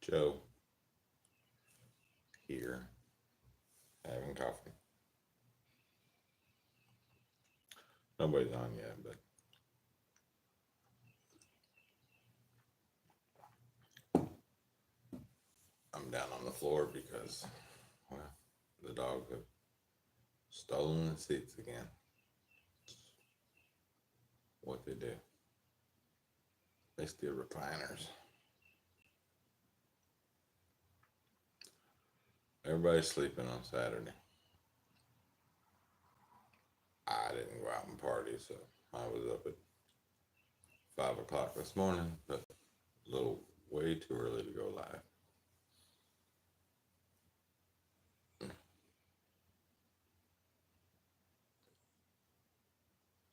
Joe here having coffee. Nobody's on yet, but I'm down on the floor because, well, the dogs have stolen the seats again. What they do, they steal recliners. Everybody's sleeping on Saturday. I didn't go out and party, so I was up at 5 o'clock this morning, but a little way too early to go live.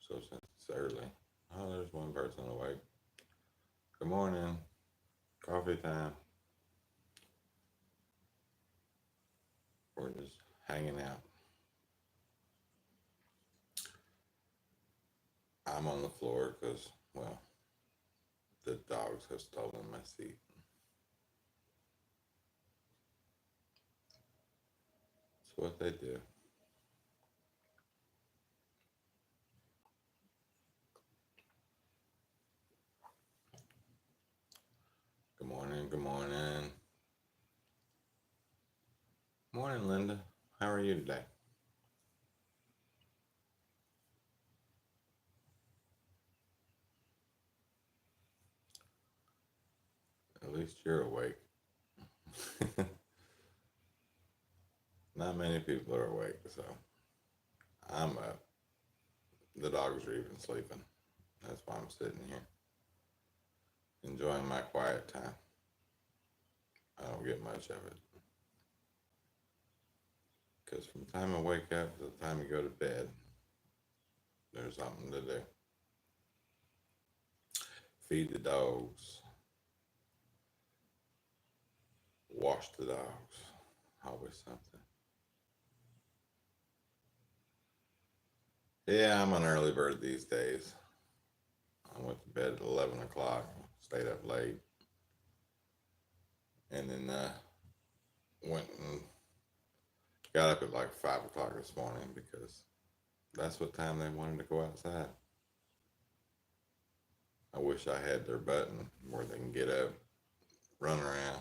So since it's early, oh, there's one person awake. Good morning, coffee time. We're just hanging out. I'm on the floor because, well, the dogs have stolen my seat. That's what they do. Good morning, good morning. Morning, Linda. How are you today? At least you're awake. Not many people are awake, so I'm up. The dogs are even sleeping. That's why I'm sitting here, enjoying my quiet time. I don't get much of it. Because from the time I wake up to the time you go to bed, there's something to do. Feed the dogs, wash the dogs, always something. Yeah, I'm an early bird these days. I went to bed at 11 o'clock, stayed up late, and then went and got up at like 5 o'clock this morning because that's what time they wanted to go outside. I wish I had their button where they can get up, run around,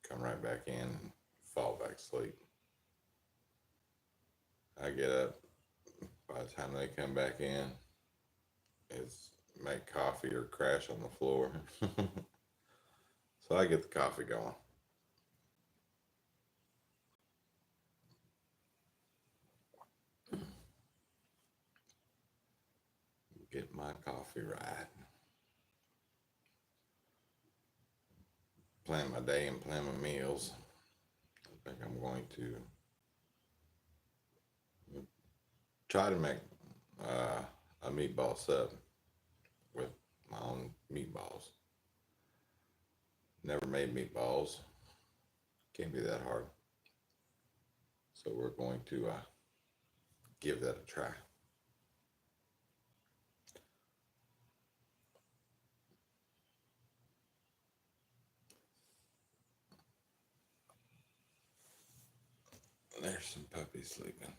come right back in, and fall back asleep. I get up, by the time they come back in, it's make coffee or crash on the floor. So I get the coffee going. Get my coffee right. Plan my day and plan my meals. I think I'm going to try to make uh, a meatball sub with my own meatballs. Never made meatballs. Can't be that hard. So we're going to give that a try. There's some puppies sleeping.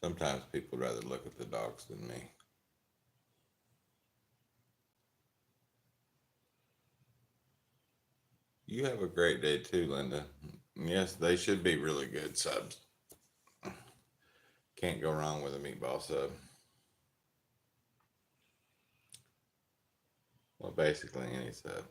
Sometimes people rather look at the dogs than me. You have a great day too, Linda. Yes, they should be really good subs. Can't go wrong with a meatball sub. Well, basically any sub.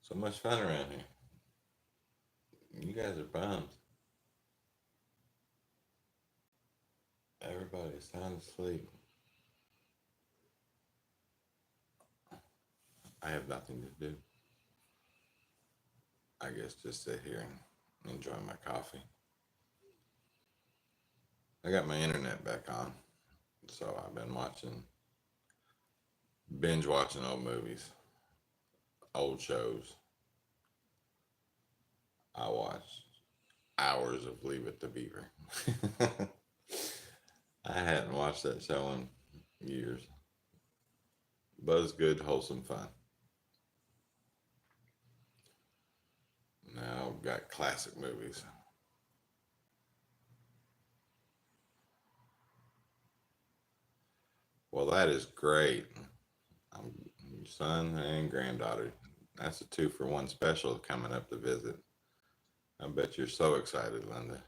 So much fun around here. You guys are bums. Everybody's sound asleep. I have nothing to do. I guess just sit here and enjoy my coffee. I got my internet back on, so I've been binge watching old movies, old shows. I watched hours of Leave It to Beaver. I hadn't watched that show in years. But it's good, wholesome fun. Now I've got classic movies. Well, that is great. I'm your son and granddaughter. That's a 2-for-1 special coming up to visit. I bet you're so excited, Linda.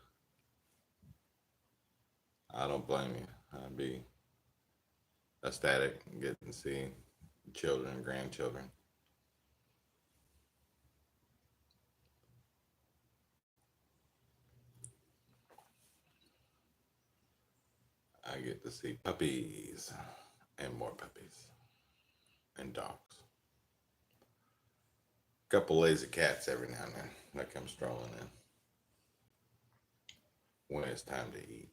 I don't blame you. I'd be ecstatic getting to see children and grandchildren. I get to see puppies and more puppies and dogs. A couple lazy cats every now and then that come strolling in when it's time to eat.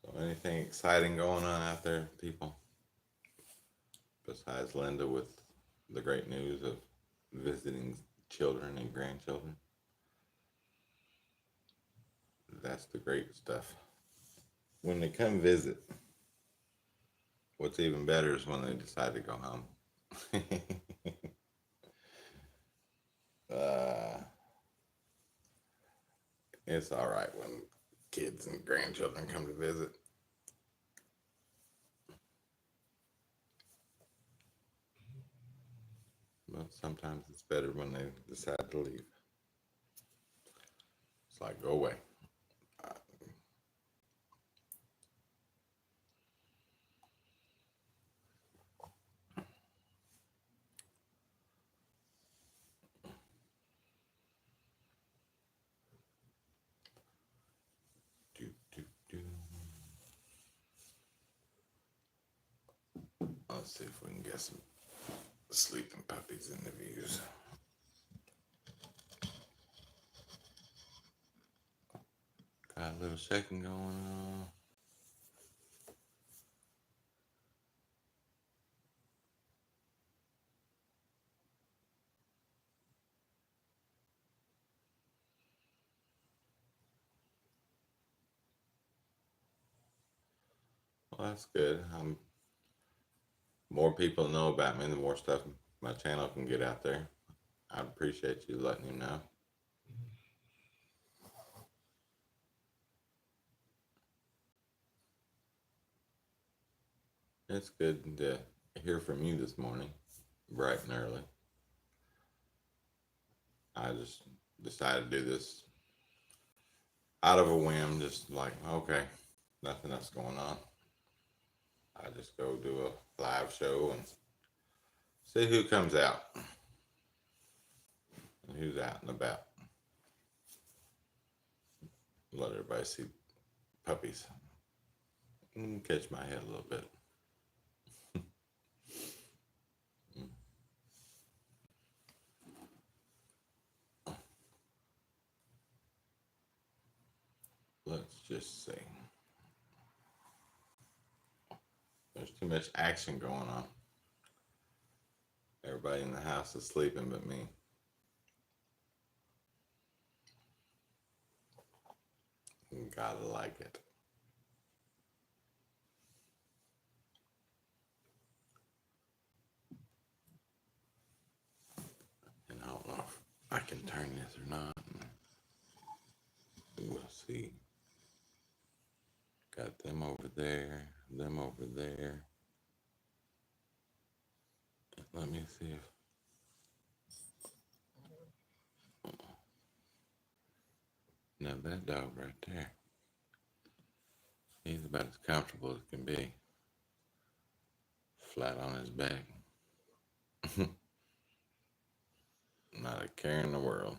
So, anything exciting going on out there, people? Besides Linda with the great news of visiting children and grandchildren. That's the great stuff. When they come visit, what's even better is when they decide to go home. uh, it's all right when kids and grandchildren come to visit. But sometimes it's better when they decide to leave. It's like, go away. Uh, do, do, do. Let's see if we can get some sleeping puppies interviews. Got a little shaking going on. Well, that's good. More people know about me, the more stuff my channel can get out there. I appreciate you letting me know. It's good to hear from you this morning, bright and early. I just decided to do this out of a whim, just like, okay, nothing else going on. I just go do a live show and see who comes out and who's out and about. Let everybody see puppies and catch my head a little bit. Let's just see. There's too much action going on. Everybody in the house is sleeping but me. You gotta like it. And I don't know if I can turn this or not. We'll see. Got them over there, them over there. Let me see if. Now that dog right there, he's about as comfortable as can be. Flat on his back. Not a care in the world.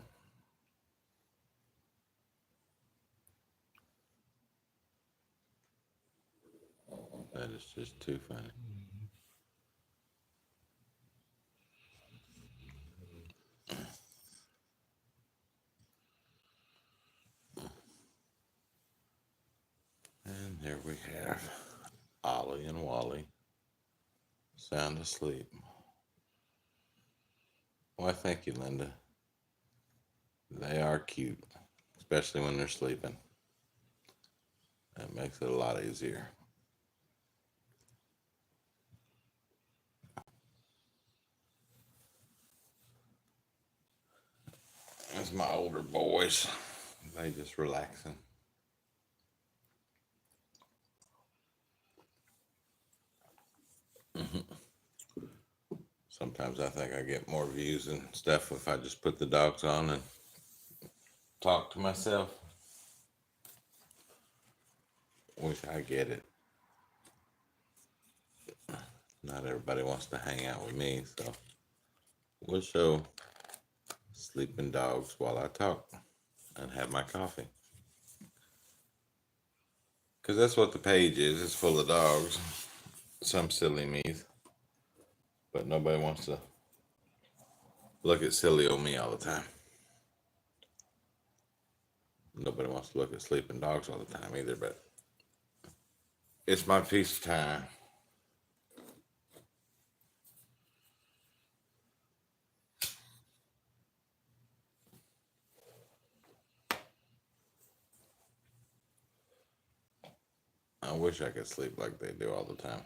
That is just too funny. there we have Ollie and Wally sound asleep. Why, thank you, Linda. They are cute, especially when they're sleeping. That makes it a lot easier. That's my older boys. They just relaxing. Sometimes I think I get more views and stuff if I just put the dogs on and talk to myself. Wish I get it. Not everybody wants to hang out with me, so we'll show sleeping dogs while I talk and have my coffee. Because that's what the page is. It's full of dogs. Some silly me's. But nobody wants to look at silly old me all the time. Nobody wants to look at sleeping dogs all the time either, but it's my peace time. I wish I could sleep like they do all the time.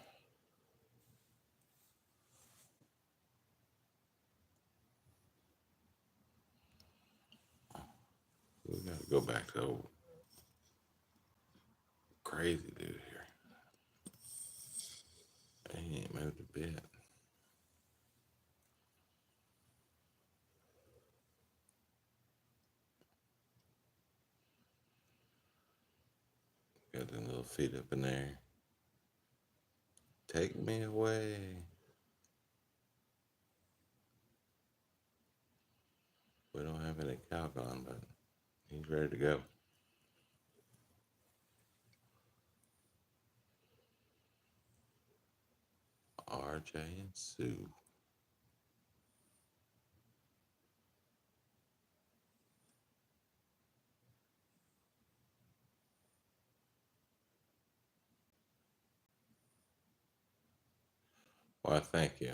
We gotta go back to old crazy dude here. He ain't moved a bit. Got them little feet up in there. Take me away. We don't have any Calgon, but he's ready to go. RJ and Sue. Well, thank you.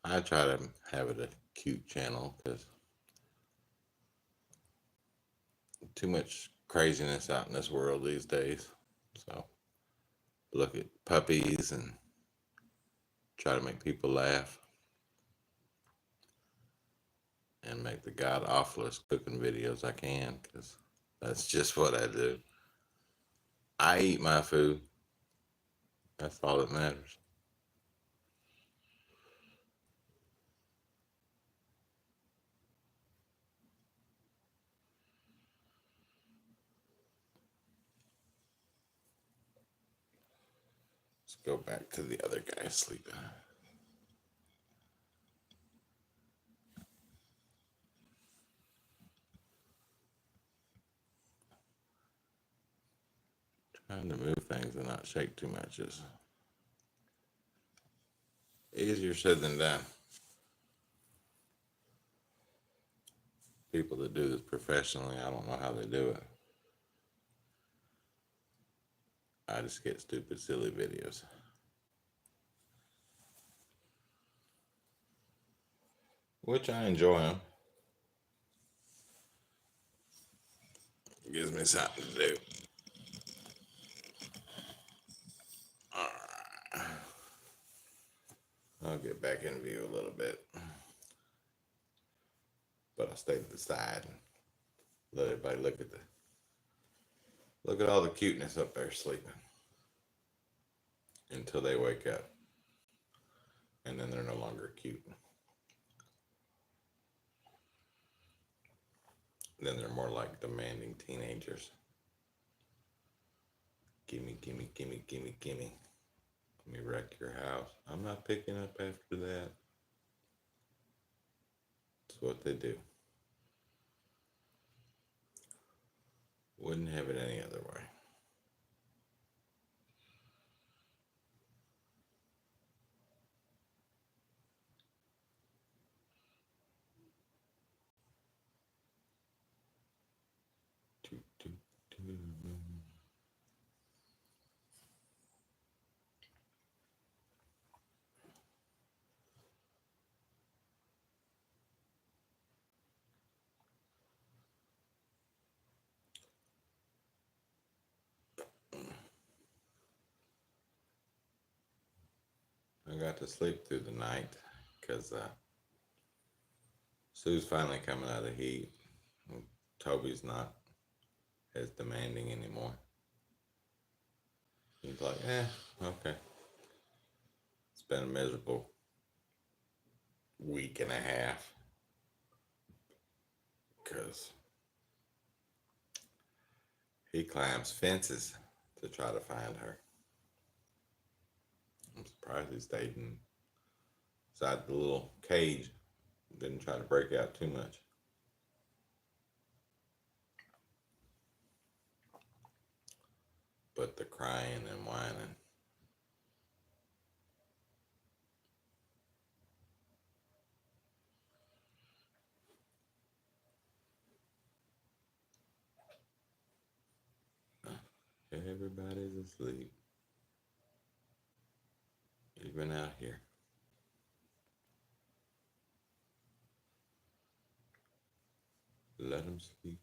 I try to have it a cute channel because too much craziness out in this world these days. So look at puppies and try to make people laugh and make the god awfulest cooking videos I can because that's just what I do. I eat my food. That's all that matters. Let's go back to the other guy sleeping. Trying to move things and not shake too much is easier said than done. People that do this professionally, I don't know how they do it. I just get stupid, silly videos. Which I enjoy them. Gives me something to do. I'll get back in view a little bit. But I'll stay to the side and let everybody look at all the cuteness up there sleeping. Until they wake up. And then they're no longer cute. Then they're more like demanding teenagers. Gimme, gimme, gimme, gimme, gimme. Let me wreck your house. I'm not picking up after that. That's what they do. Wouldn't have it any other way. got to sleep through the night because Sue's finally coming out of the heat. Toby's not as demanding anymore. He's like, okay. It's been a miserable week and a half because he climbs fences to try to find her. I'm surprised he stayed inside the little cage. Didn't try to break out too much. But the crying and whining. Everybody's asleep. Even out here. Let them sleep.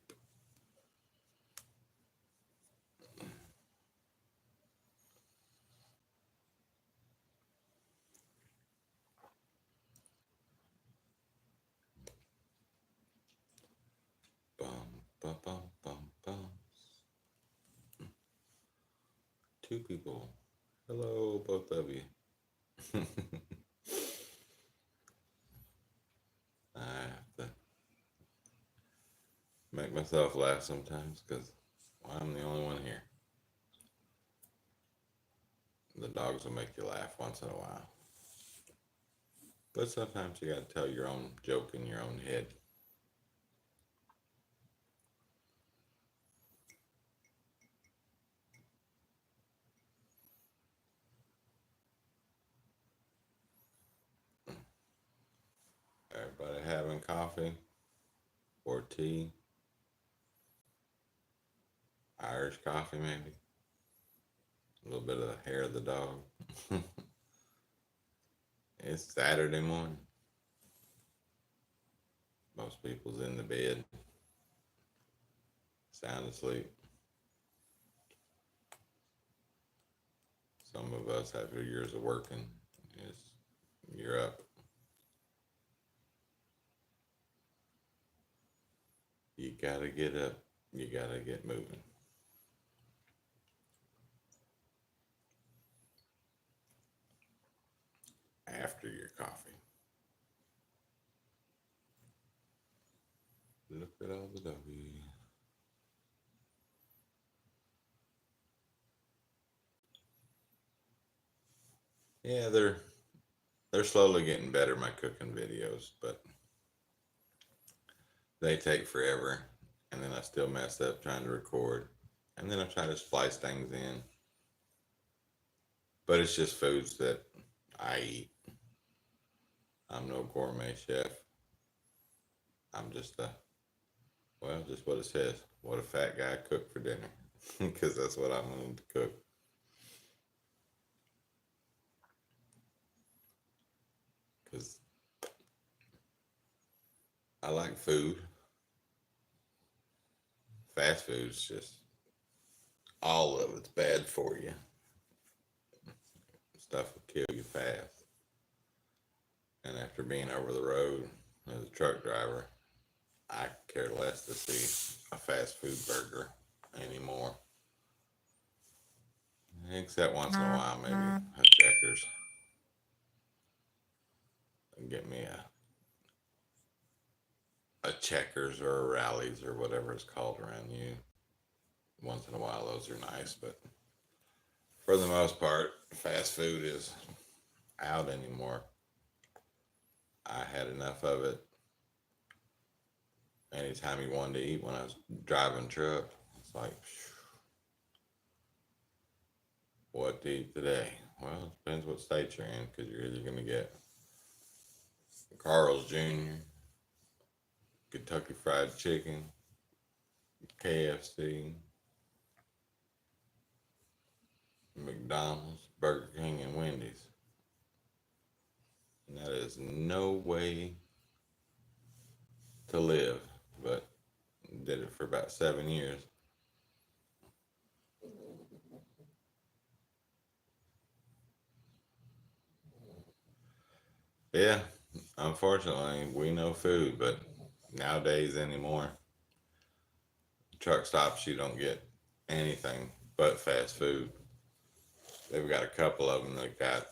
Bum, bum, bum, bum, bum. Two people. Hello, both of you. I have to make myself laugh sometimes because I'm the only one here. The dogs will make you laugh once in a while. But sometimes you gotta tell your own joke in your own head. Everybody having coffee or tea? Irish coffee, maybe? A little bit of the hair of the dog. It's Saturday morning. Most people's in the bed, sound asleep. Some of us, after years of working, you're up. You gotta get up. You gotta get moving. After your coffee. Look at all the doggies. Yeah, they're slowly getting better, my cooking videos, but they take forever. And then I still mess up trying to record. And then I try to splice things in. But it's just foods that I eat. I'm no gourmet chef. I'm just just what it says. What a fat guy cooked for dinner. Because that's what I'm going to cook. Because I like food. Fast food's just, all of it's bad for you. Stuff will kill you fast. And after being over the road as a truck driver, I care less to see a fast food burger anymore. Except once in a while, maybe a Checkers. Get me a Checkers or a Rallies or whatever it's called around you. Once in a while, those are nice, but for the most part, fast food is out anymore. I had enough of it. Anytime you wanted to eat when I was driving truck, it's like, what to eat today? Well, it depends what state you're in, because you're either going to get Carl's Jr., Kentucky Fried Chicken, KFC, McDonald's, Burger King, and Wendy's. And that is no way to live, but did it for about 7 years. Yeah, unfortunately, we know food, but nowadays anymore, truck stops, you don't get anything but fast food. They've got a couple of them that got,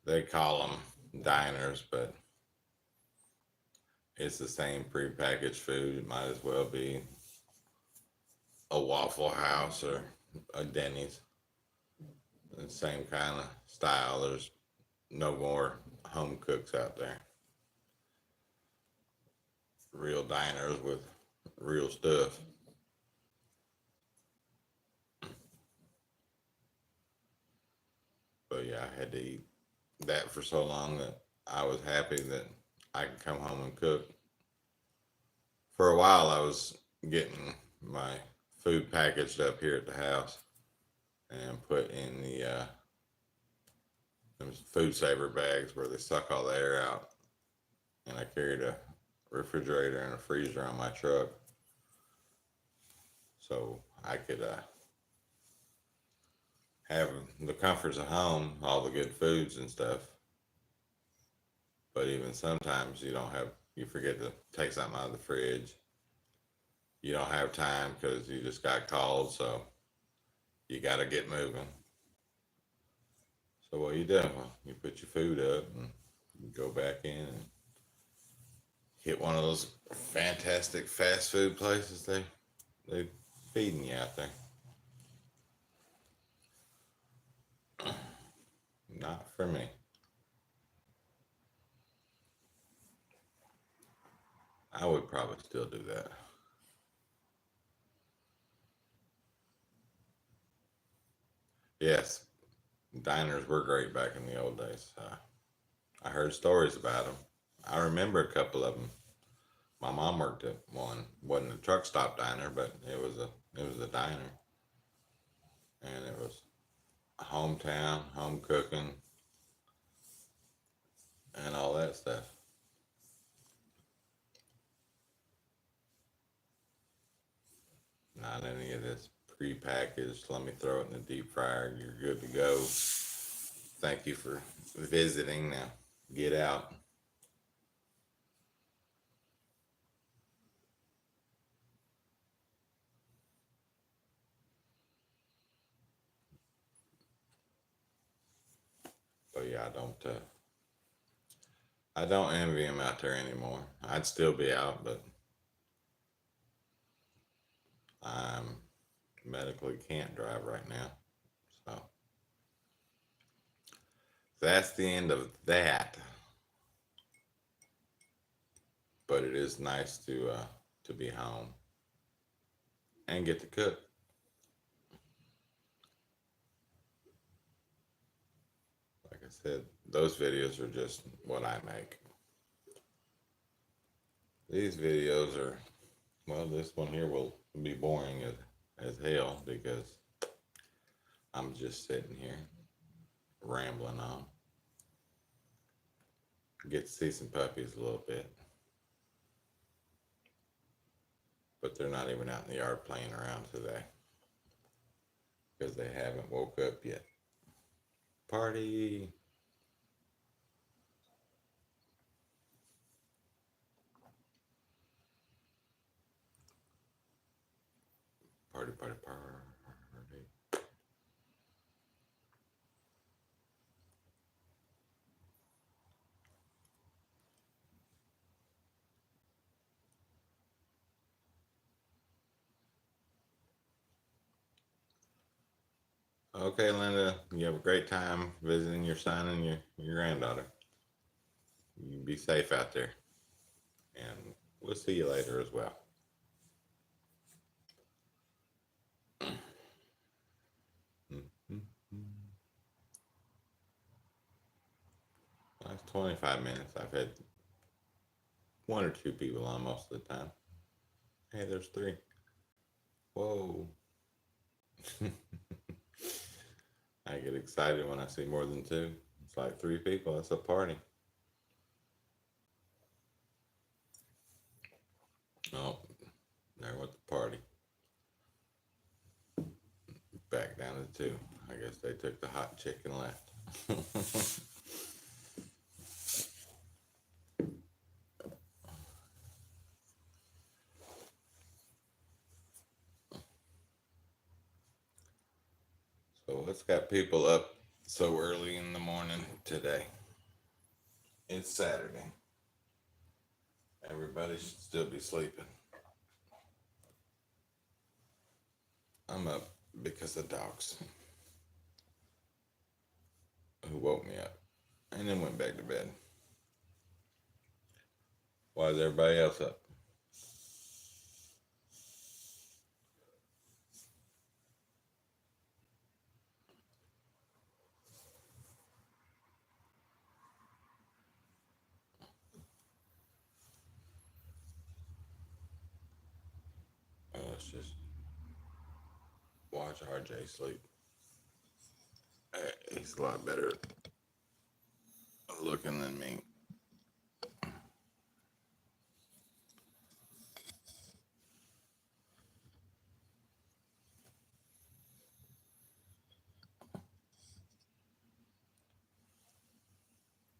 they call them diners, but it's the same prepackaged food. It might as well be a Waffle House or a Denny's. The same kind of style. There's no more home cooks out there. Real diners with real stuff. But yeah, I had to eat that for so long that I was happy that I could come home and cook. For a while, I was getting my food packaged up here at the house and put in the them food saver bags where they suck all the air out. And I carried a refrigerator and a freezer on my truck so I could have the comforts of home, all the good foods and stuff. But even sometimes you don't have, you forget to take something out of the fridge. You don't have time because you just got called, so you got to get moving. So what you do? Well, you put your food up and you go back in and hit one of those fantastic fast food places they feeding you out there. Not for me. I would probably still do that. Yes, diners were great back in the old days. I heard stories about them. I remember a couple of them. My mom worked at one. Wasn't a truck stop diner, but it was a diner, and it was hometown, home cooking, and all that stuff. Not any of this pre-packaged. Let me throw it in the deep fryer. You're good to go. Thank you for visiting. Now get out. But yeah, I don't envy him out there anymore. I'd still be out, but I'm medically can't drive right now. So that's the end of that. But it is nice to be home and get to cook. Like I said, those videos are just what I make. These videos are, well, this one here will be boring as hell because I'm just sitting here rambling on. Get to see some puppies a little bit, but they're not even out in the yard playing around today because they haven't woke up yet. Party. Party, party, party. Okay, Linda, you have a great time visiting your son and your granddaughter. You be safe out there, and we'll see you later as well. That's 25 minutes. I've had one or two people on most of the time. Hey, there's three. Whoa. I get excited when I see more than two. It's like three people. That's a party. Oh, there went the party. Back down to two. I guess they took the hot chick and left. What's got people up so early in the morning today? It's Saturday. Everybody should still be sleeping. I'm up because of dogs who woke me up and then went back to bed. Why is everybody else up? Let's just watch RJ sleep. He's a lot better looking than me.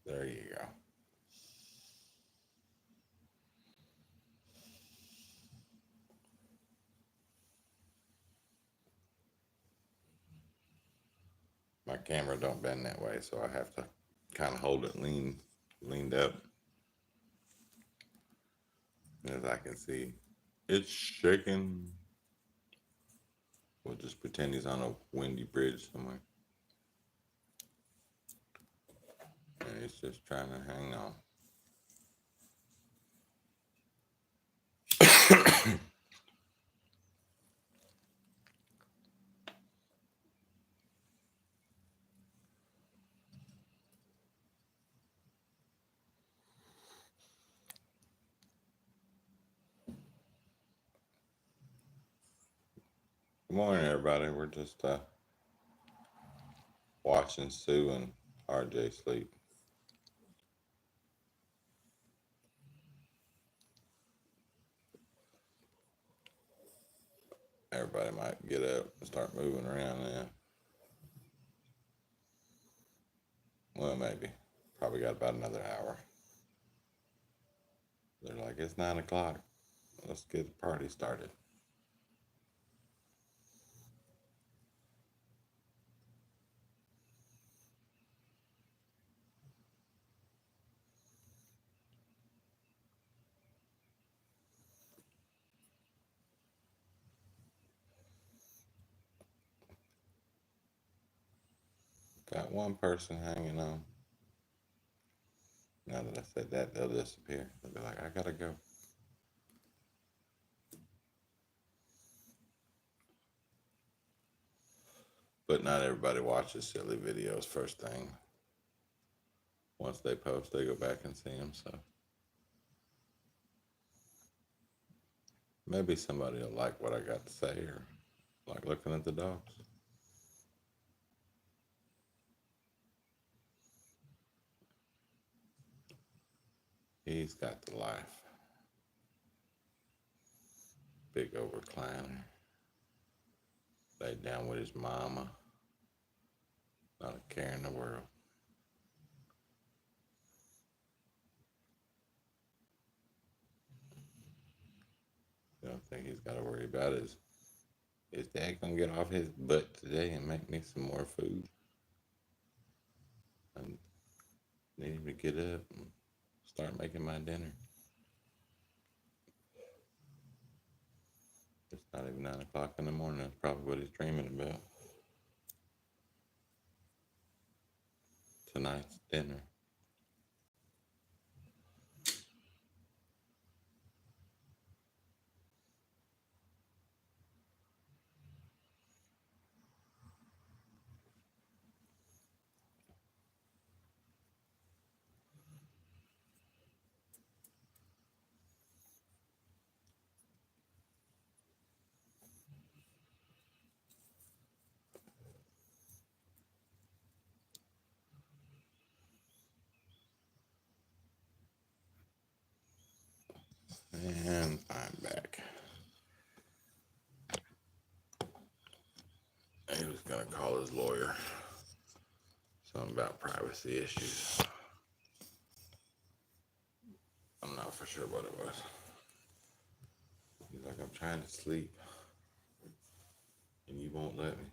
There you go. My camera don't bend that way, so I have to kind of hold it leaned up. As I can see, it's shaking. We'll just pretend he's on a windy bridge somewhere. And he's just trying to hang on. Good morning, everybody. We're just watching Sue and RJ sleep. Everybody might get up and start moving around now. Well, maybe. Probably got about another hour. They're like, it's 9 o'clock. Let's get the party started. Got one person hanging on. Now that I said that, they'll disappear. They'll be like, I gotta go. But not everybody watches silly videos first thing. Once they post, they go back and see them. So maybe somebody will like what I got to say or like looking at the dogs. He's got the life. Big old recliner. Lay down with his mama. Not a care in the world. The only thing he's got to worry about is dad gonna get off his butt today and make me some more food? I need him to get up and start making my dinner. It's not even 9 o'clock in the morning. That's probably what he's dreaming about. Tonight's dinner. And I'm back. He was gonna call his lawyer. Something about privacy issues. I'm not for sure what it was. He's like, I'm trying to sleep and you won't let me.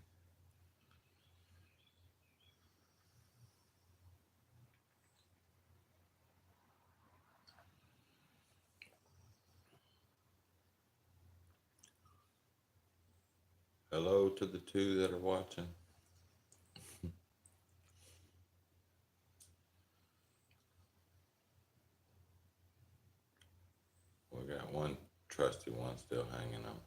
Hello to the two that are watching. We got one trusty one still hanging on.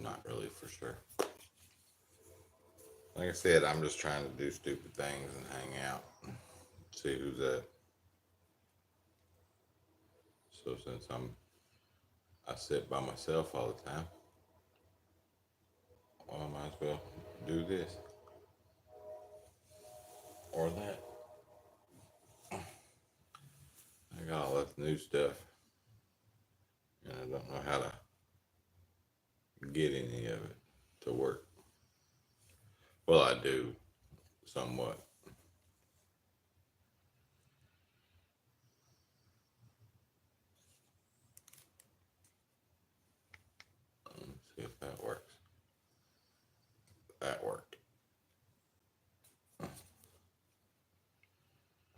Not really for sure. Like I said, I'm just trying to do stupid things and hang out, see who's at. So since I sit by myself all the time, well, I might as well do this or that. I got all this new stuff, and I don't know how to get any of it to work. Well, I do somewhat. Let's see if that works. That worked,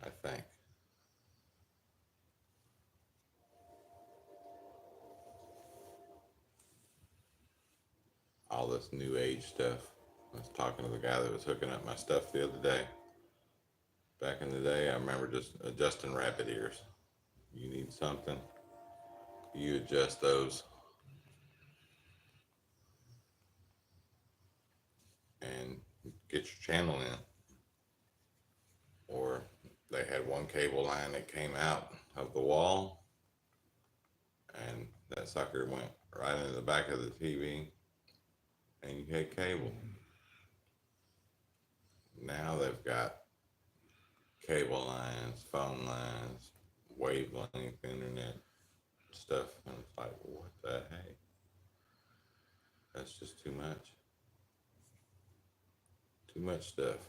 I think. All this new age stuff. I was talking to the guy that was hooking up my stuff the other day. Back in the day, I remember just adjusting rabbit ears. You need something, you adjust those, and get your channel in. Or they had one cable line that came out of the wall, and that sucker went right into the back of the TV, and you had cable. Now they've got cable lines, phone lines, wavelength internet stuff, and it's like, what the heck? That's just too much. Too much stuff.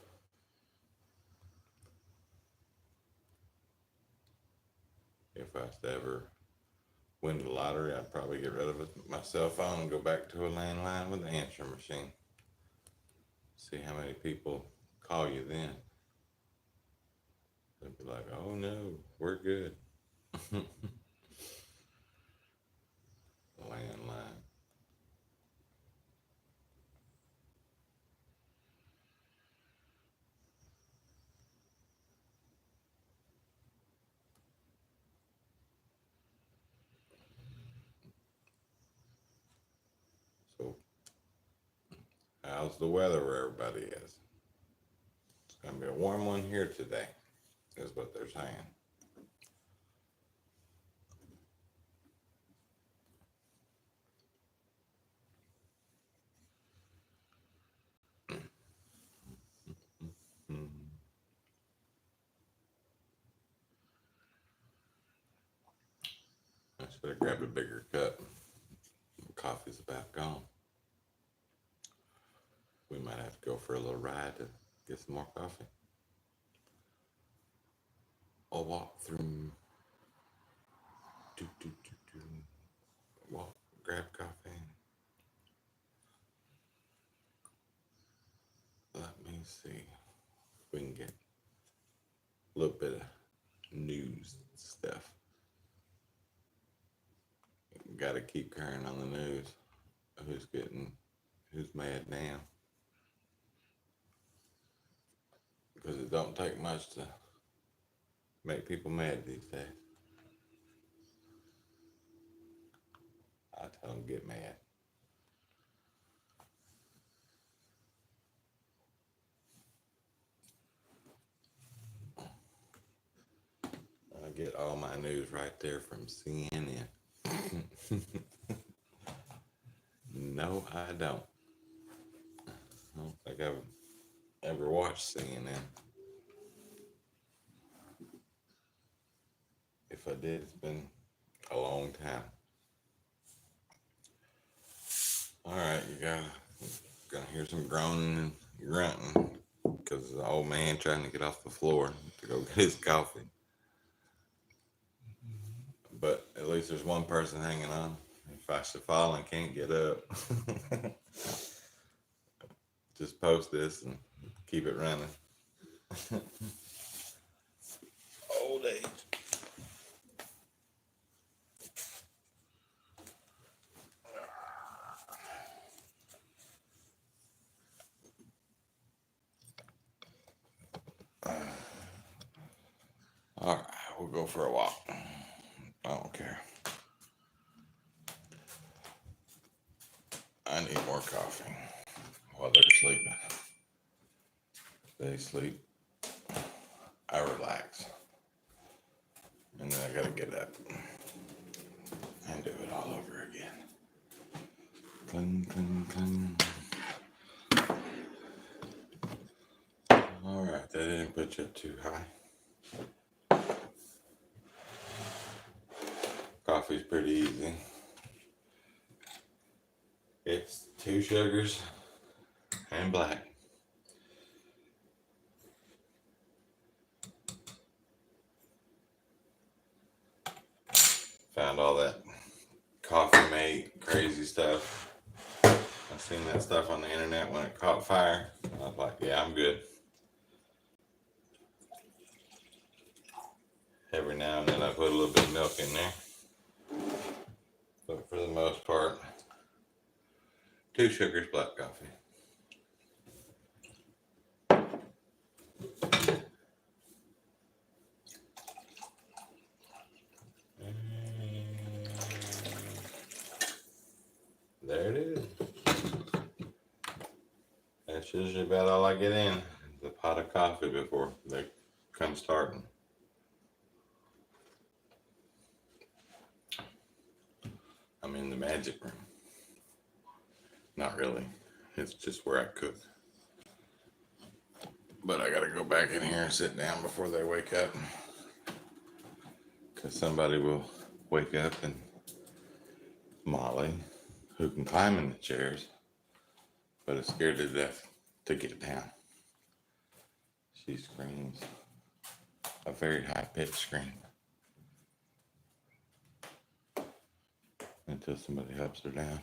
If I was to ever win the lottery, I'd probably get rid of my cell phone and go back to a landline with an answering machine. See how many people call you then. They'd be like, oh no, we're good. Landline. So, how's the weather where everybody is? It's going to be a warm one here today, is what they're saying. Mm-hmm. I should have grabbed a bigger cup. The coffee's about gone. We might have to go for a little ride to get some more coffee. I'll walk through. Do, do, do, do. Walk, grab coffee. Let me see if we can get a little bit of news stuff. Got to keep carrying on the news. Who's mad now? Because it don't take much to make people mad these days. I tell them get mad. I get all my news right there from CNN. No, I don't. I don't think I've ever watched CNN. If I did, it's been a long time. All right, gonna hear some groaning and grunting because the old man trying to get off the floor to go get his coffee. But at least there's one person hanging on. If I should fall and can't get up, just post this and keep it running. Old age. we'll go for a walk. I don't care. I need more coffee while they're sleeping. They sleep, I relax. And then I gotta get up and do it all over again. Cling, cling, cling. All right, that didn't put you up too high. Coffee's pretty easy. It's 2 sugars and black. Found all that Coffee Mate crazy stuff. I seen that stuff on the internet when it caught fire. I was like, yeah, I'm good. Every now and then I put a little bit of milk in there. But for the most part, 2 sugars, black coffee. There it is. That's usually about all I get in. The pot of coffee before they come starting. I'm in the magic room. Not really. It's just where I cook. But I gotta go back in here and sit down before they wake up. Because somebody will wake up, and Molly, who can climb in the chairs, but is scared to death to get down. She screams a very high-pitched scream until somebody helps her down.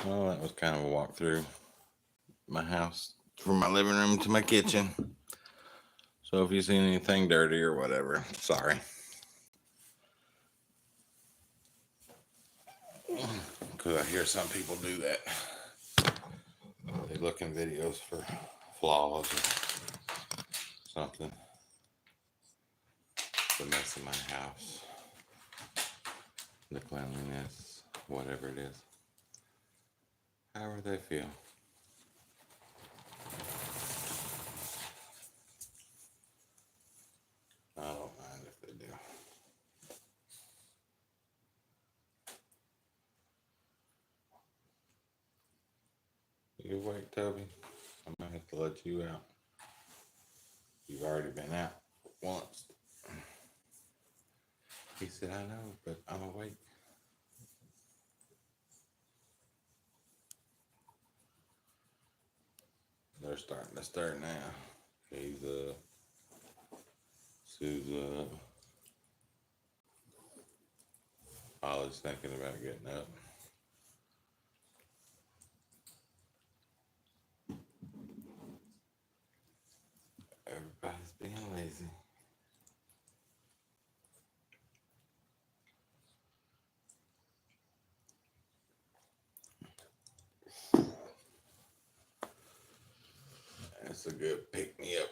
Well, that was kind of a walk through my house from my living room to my kitchen. So if you see anything dirty or whatever, sorry. Because I hear some people do that. They look in videos for flaws or something. The mess in my house, the cleanliness, whatever it is. However they feel. I don't mind if they do. You awake, Toby? I might have to let you out. You've already been out once. He said, I know, but I'm awake. They're starting to stir now. He's Sue's Ollie's thinking about getting up. Everybody's being lazy. That's a good pick me up.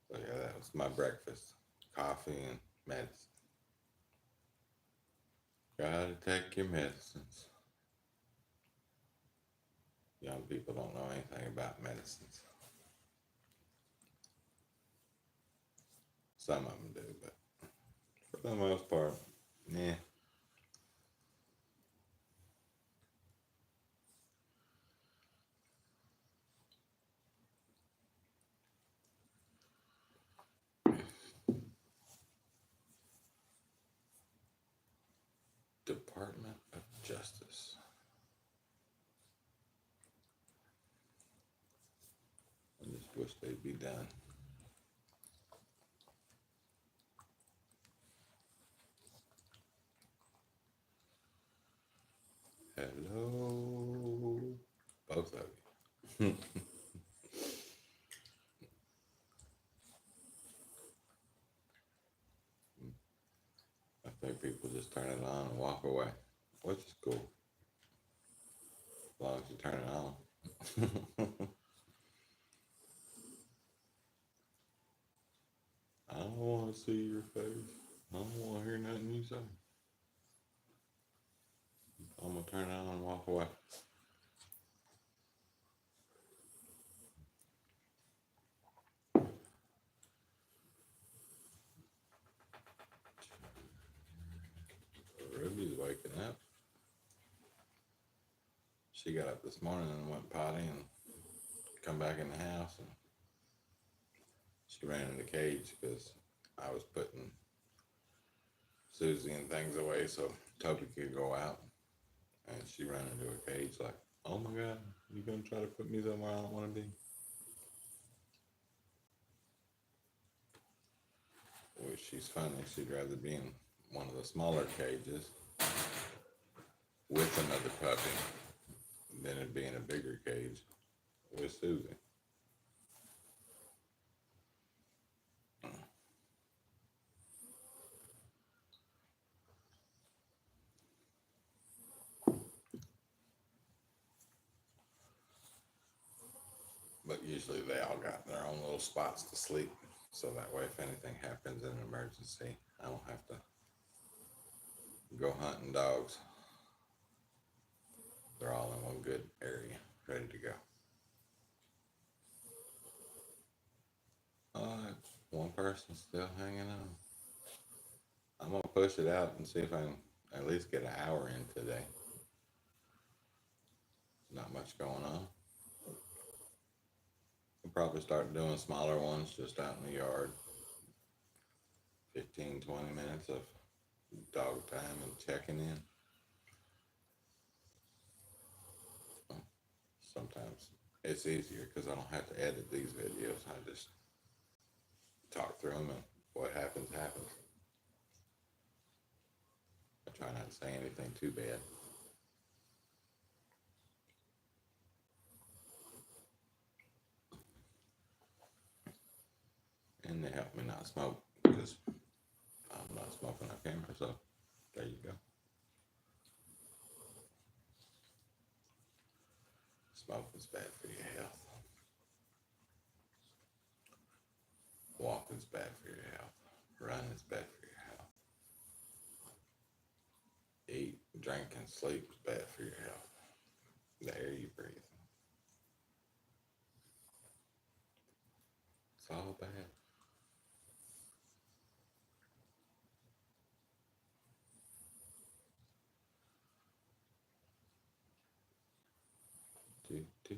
So yeah, that was my breakfast. Coffee and medicine. Gotta take your medicines. Young people don't know anything about medicines. Some of them do, but for the most part, yeah. Department of Justice. I just wish they'd be done. Hello, both of you. Make people just turn it on and walk away, which is cool. As long as you turn it on. I don't want to see your face. I don't want to hear nothing you say. I'm going to turn it on and walk away. Ruby's waking up. She got up this morning and went potty and come back in the house, and she ran in the cage because I was putting Susie and things away so Toby could go out, and she ran into a cage like, oh my God, you gonna try to put me somewhere I don't want to be? Which she's funny, she'd rather be in one of the smaller cages with another puppy than it be in a bigger cage with Susie. But usually they all got their own little spots to sleep, so that way if anything happens in an emergency, I don't have to go hunting dogs. They're all in one good area, ready to go. One person's still hanging on. I'm gonna push it out and see if I can at least get an hour in today. Not much going on. I'll probably start doing smaller ones just out in the yard. 15-20 minutes of dog time and checking in. Sometimes it's easier because I don't have to edit these videos. I just talk through them, and what happens, happens. I try not to say anything too bad. And they help me not smoke because I'm not smoking on camera, so there you go. Smoking's bad for your health. Walking's bad for your health. Running's bad for your health. Eat, drink, and sleep is bad for your health. The air you breathe. It's all bad. Do, do.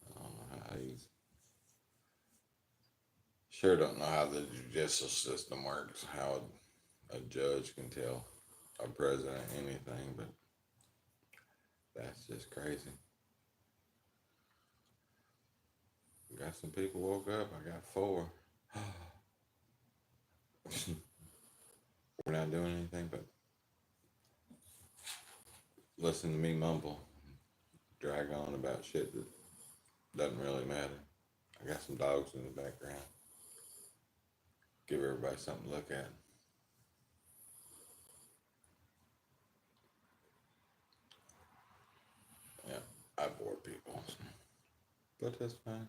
I don't know how he's. Sure don't know how the judicial system works, how a judge can tell a president anything, but that's just crazy. Got some people woke up. I got 4. We're not doing anything but listen to me mumble, drag on about shit that doesn't really matter. I got some dogs in the background. Give everybody something to look at. Yeah, I bore people, but that's fine.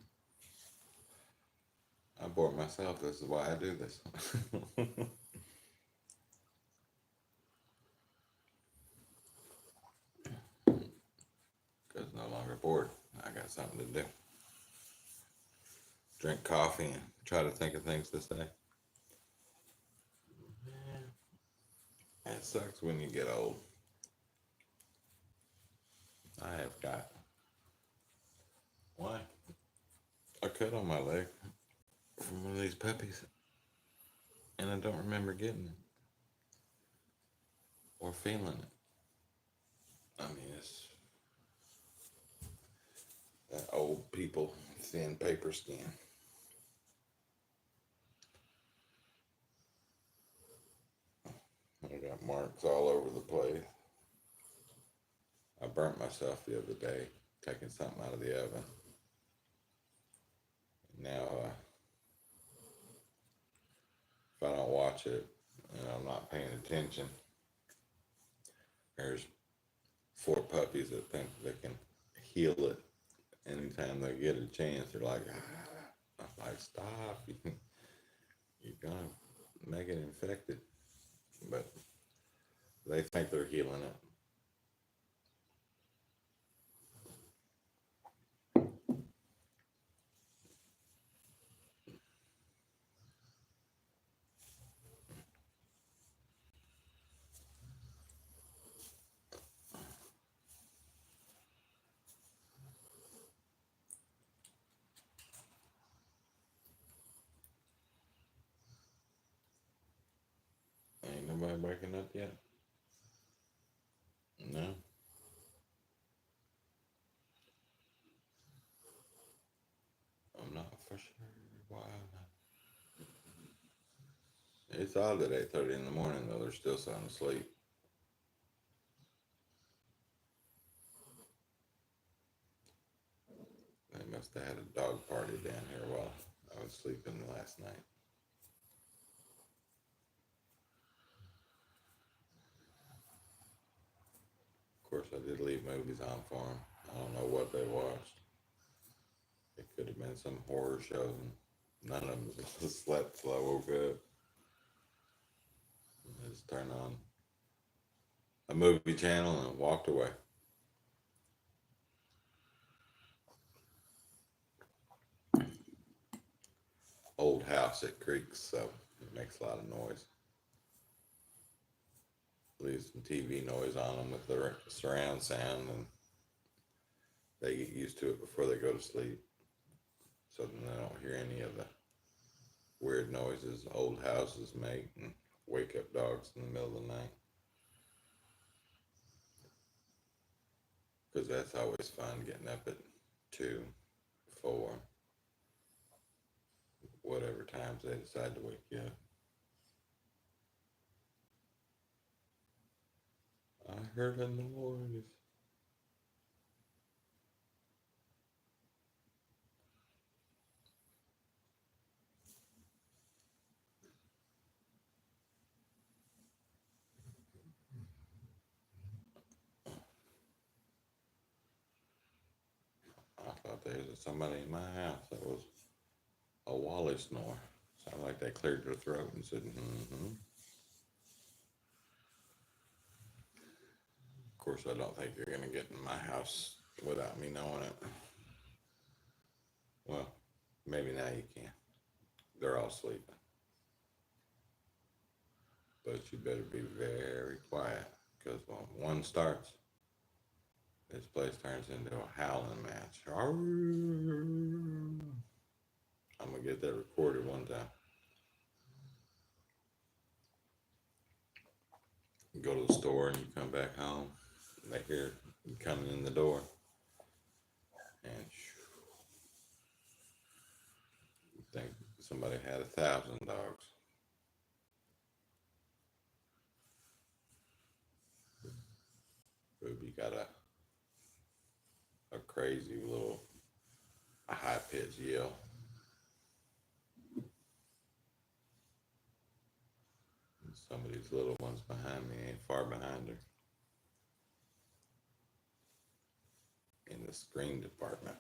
I bore myself. This is why I do this. Because no longer bored. I got something to do. Drink coffee and try to think of things to say. It sucks when you get old. I have got why? A cut on my leg from one of these puppies, and I don't remember getting it or feeling it. I mean, it's that old people thin paper skin. I got marks all over the place. I burnt myself the other day taking something out of the oven. Now, if I don't watch it and I'm not paying attention, there's four puppies that think they can heal it anytime they get a chance. They're like, ah. I'm like, stop. You're going to make it infected. But they think they're healing it. Ain't nobody breaking up yet? No. I'm not for sure why. It's odd at 8:30 in the morning though. They're still sound asleep. They must have had a dog party down here while I was sleeping last night. Of course, I did leave movies on for them. I don't know what they watched. It could have been some horror show. None of them slept till I woke up. I just turned on a movie channel and walked away. Old house, it creaks, so it makes a lot of noise. Leave some TV noise on them with the surround sound, and they get used to it before they go to sleep. So then they don't hear any of the weird noises old houses make and wake up dogs in the middle of the night. Because that's always fun, getting up at 2, 4, whatever times they decide to wake you up. I heard a noise. I thought there was somebody in my house that was a Wally snore. Sounded like they cleared their throat and said, mm-hmm. Of course, I don't think you're going to get in my house without me knowing it. Well, maybe now you can. They're all sleeping. But you better be very quiet, because when one starts, this place turns into a howling match. I'm going to get that recorded one time. You go to the store and you come back home, and they hear you coming in the door, and you think somebody had 1,000 dogs. Ruby got a crazy little high pitched yell. And some of these little ones behind me ain't far behind her in the screen department.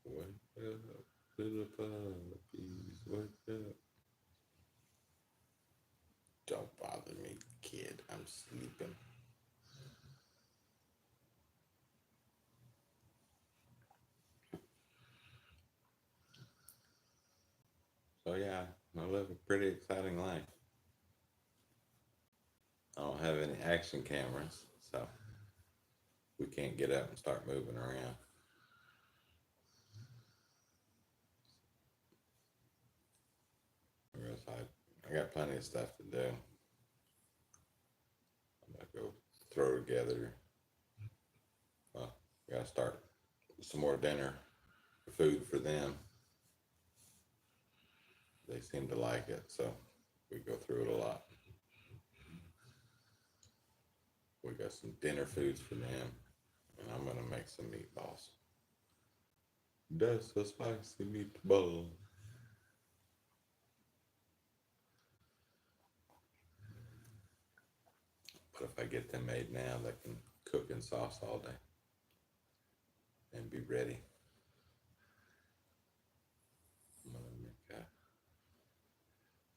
Wake up, little puppies, wake up. Don't bother me, kid. I'm sleeping. So yeah, I live a pretty exciting life. I don't have any action cameras, so we can't get up and start moving around. I got plenty of stuff to do. I'm gonna go throw together. Well, gotta start some more dinner food for them. They seem to like it, so we go through it a lot. We got some dinner foods for them, and I'm gonna make some meatballs. That's a spicy meatball. But if I get them made now, they can cook in sauce all day and be ready. I'm gonna make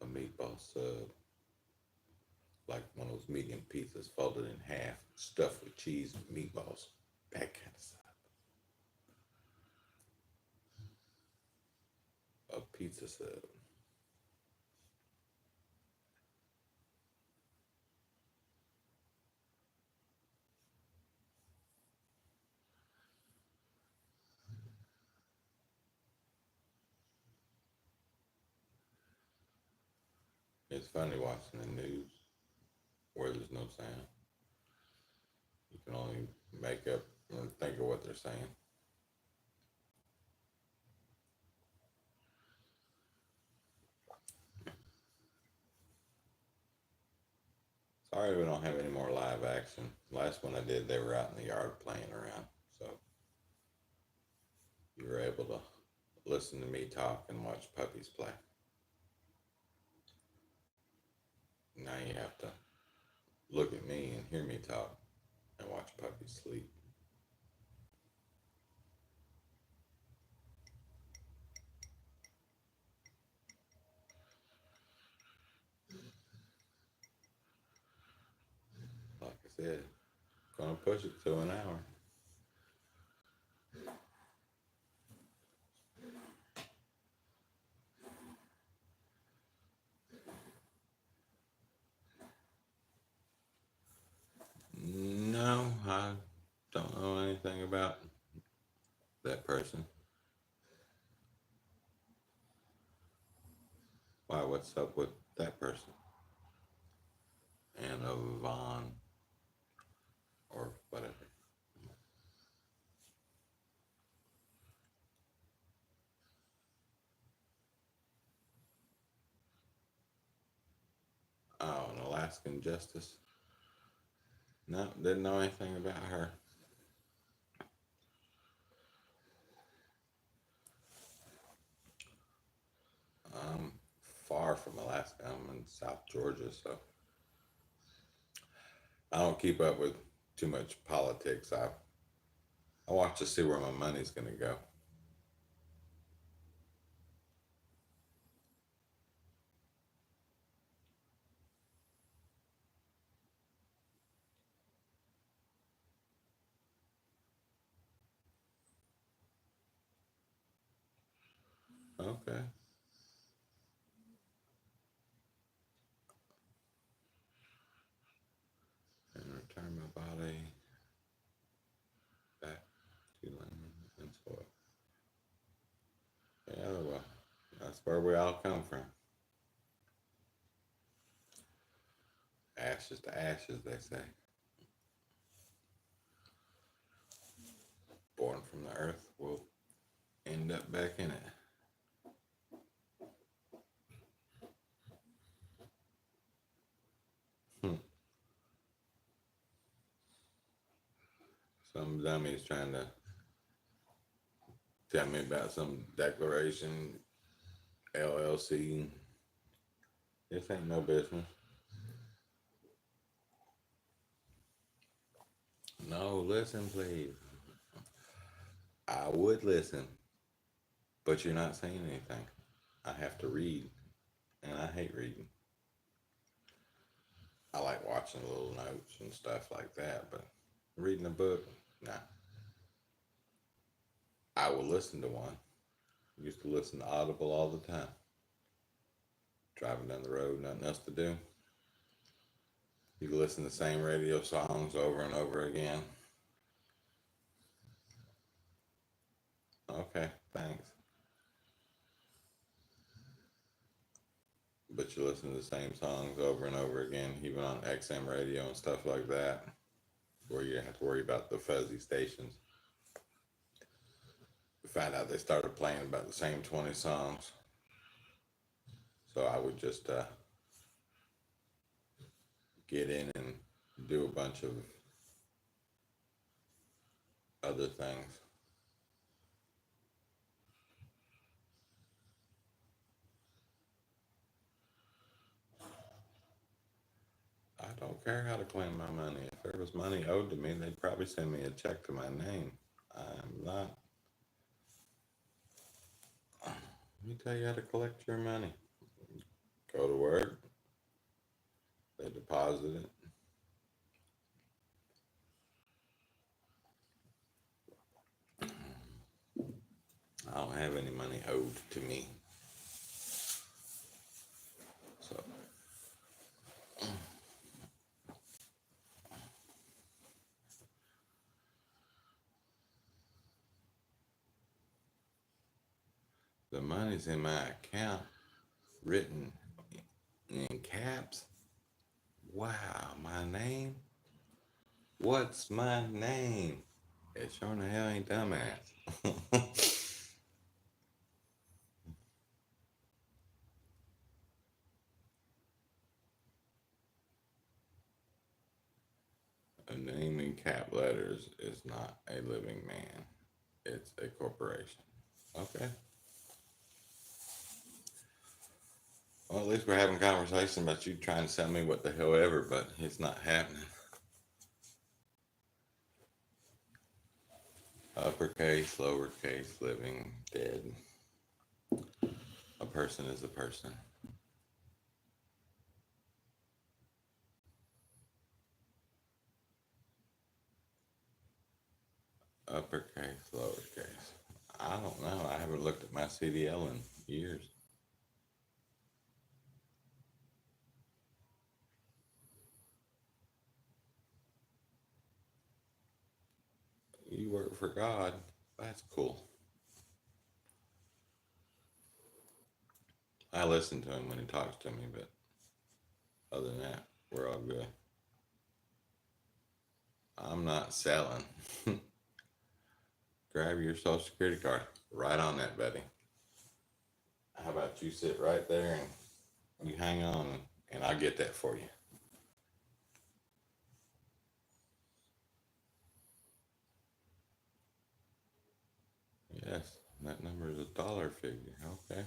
a meatball sub, like one of those medium pizzas folded in half, stuffed with cheese and meatballs. That kind of stuff. A pizza sub. It's funny watching the news where there's no sound. You can only make up or think of what they're saying. Sorry we don't have any more live action. Last one I did, they were out in the yard playing around. So you were able to listen to me talk and watch puppies play. Now you have to look at me and hear me talk and watch puppies sleep. Like I said, gonna push it to an hour. No, I don't know anything about that person. Why, what's up with that person? Anna Vaughn or whatever. Oh, an Alaskan justice. No, didn't know anything about her. I'm far from Alaska. I'm in South Georgia, so I don't keep up with too much politics. I watch to see where my money's going to go. Okay. And return my body back to land and soil. Yeah, well, that's where we all come from. Ashes to ashes, they say. Born from the earth, we'll end up back in it. Hmm. Some dummy's trying to tell me about some declaration, LLC. This ain't no business. No, listen, please. I would listen, but you're not saying anything. I have to read, and I hate reading. I like watching little notes and stuff like that, but reading a book, nah. I will listen to one. Used to listen to Audible all the time. Driving down the road, nothing else to do. You can listen to the same radio songs over and over again. Okay, thanks. you listen to the same songs over and over again, even on XM radio and stuff like that, where you have to worry about the fuzzy stations. We found out they started playing about the same 20 songs. So I would just get in and do a bunch of other things. I don't care how to claim my money. If there was money owed to me, they'd probably send me a check to my name. I'm not. Let me tell you how to collect your money. Go to work, they deposit it. I don't have any money owed to me. So the money's in my account, written in caps. Wow, my name? What's my name? It sure in the hell ain't dumbass. A name in cap letters is not a living man. It's a corporation. Okay. Well, at least we're having a conversation about you trying to tell me what the hell ever, but it's not happening. Uppercase, lowercase, living, dead. A person is a person. Uppercase, lowercase. I don't know. I haven't looked at my CDL in years. You work for God. That's cool. I listen to him when he talks to me, but other than that, we're all good. I'm not selling. Grab your social security card. Right on that, buddy. How about you sit right there and you hang on and I'll get that for you. Yes, that number is a dollar figure. Okay.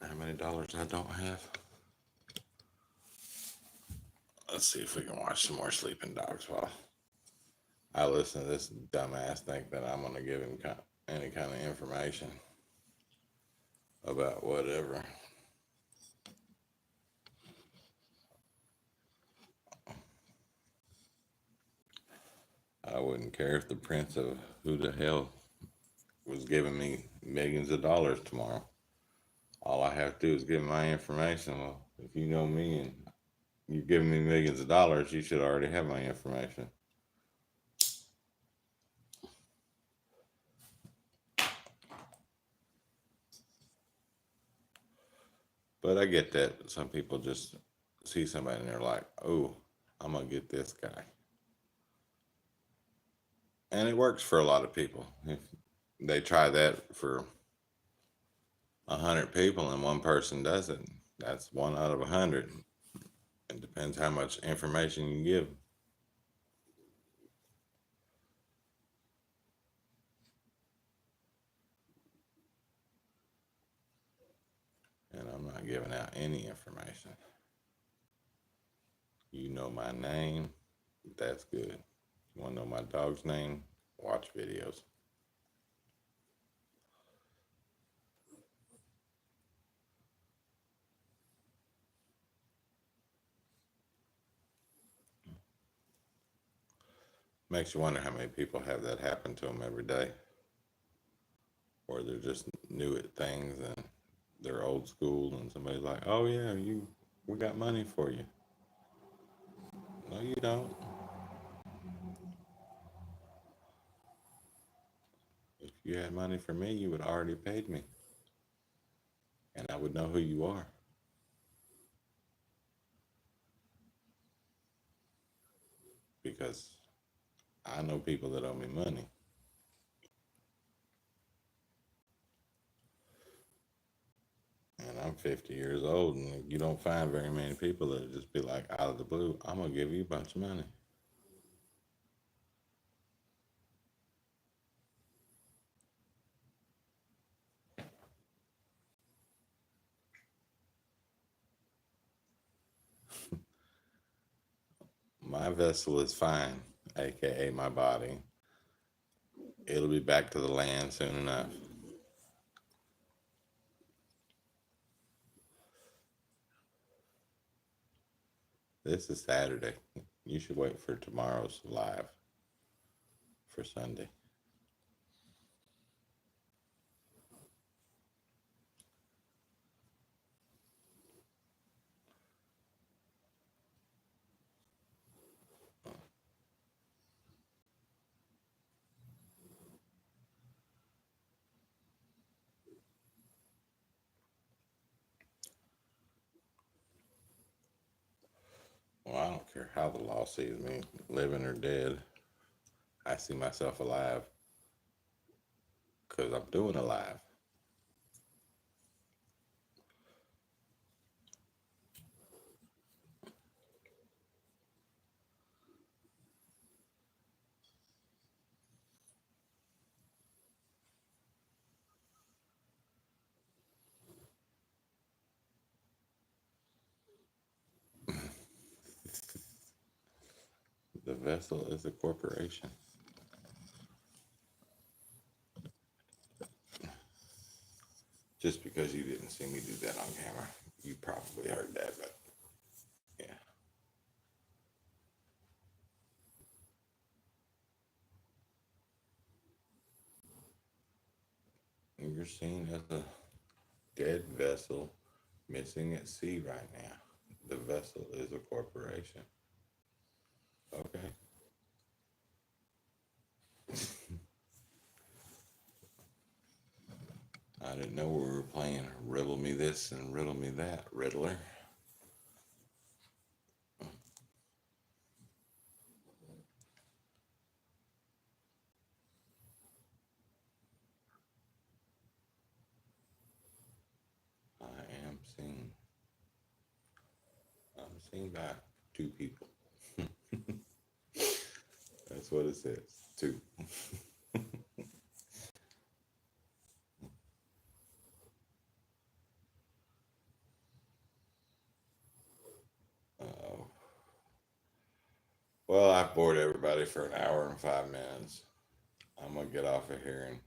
How many dollars I don't have? Let's see if we can watch some more Sleeping Dogs while I listen to this dumbass think that I'm going to give him any kind of information about whatever. I wouldn't care if the prince of who the hell was giving me millions of dollars tomorrow. All I have to do is give my information. Well, if you know me and you've given me millions of dollars, you should already have my information. But I get that some people just see somebody and they're like, oh, I'm going to get this guy. And it works for a lot of people. If they try that for 100 people and one person does it, that's 1 out of 100. It depends how much information you give. And I'm not giving out any information. You know my name, that's good. You want to know my dog's name? Watch videos. Makes you wonder how many people have that happen to them every day. Or they're just new at things and they're old school and somebody's like, oh yeah, we got money for you. No, you don't. If you had money for me, you would already paid me. And I would know who you are. because I know people that owe me money. And I'm 50 years old, and you don't find very many people that just be like, out of the blue, I'm going to give you a bunch of money. My vessel is fine, aka my body. It'll be back to the land soon enough. This is Saturday. You should wait for tomorrow's live for Sunday. Well, I don't care how the law sees me, living or dead. I see myself alive because I'm doing alive. The vessel is a corporation. Just because you didn't see me do that on camera, you probably heard that, but yeah. You're seen as a dead vessel missing at sea right now. The vessel is a corporation. Okay. I didn't know we were playing riddle me this and riddle me that, Riddler. I am seen. I'm seen by two people. That's what it says. Two. Uh-oh. Well, I've bored everybody for an hour and 5 minutes. I'm gonna get off of here and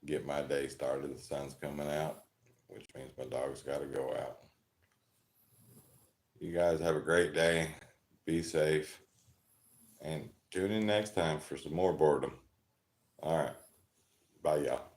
get my day started. The sun's coming out, which means my dog's got to go out. You guys have a great day. Be safe. And tune in next time for some more boredom. All right. Bye, y'all.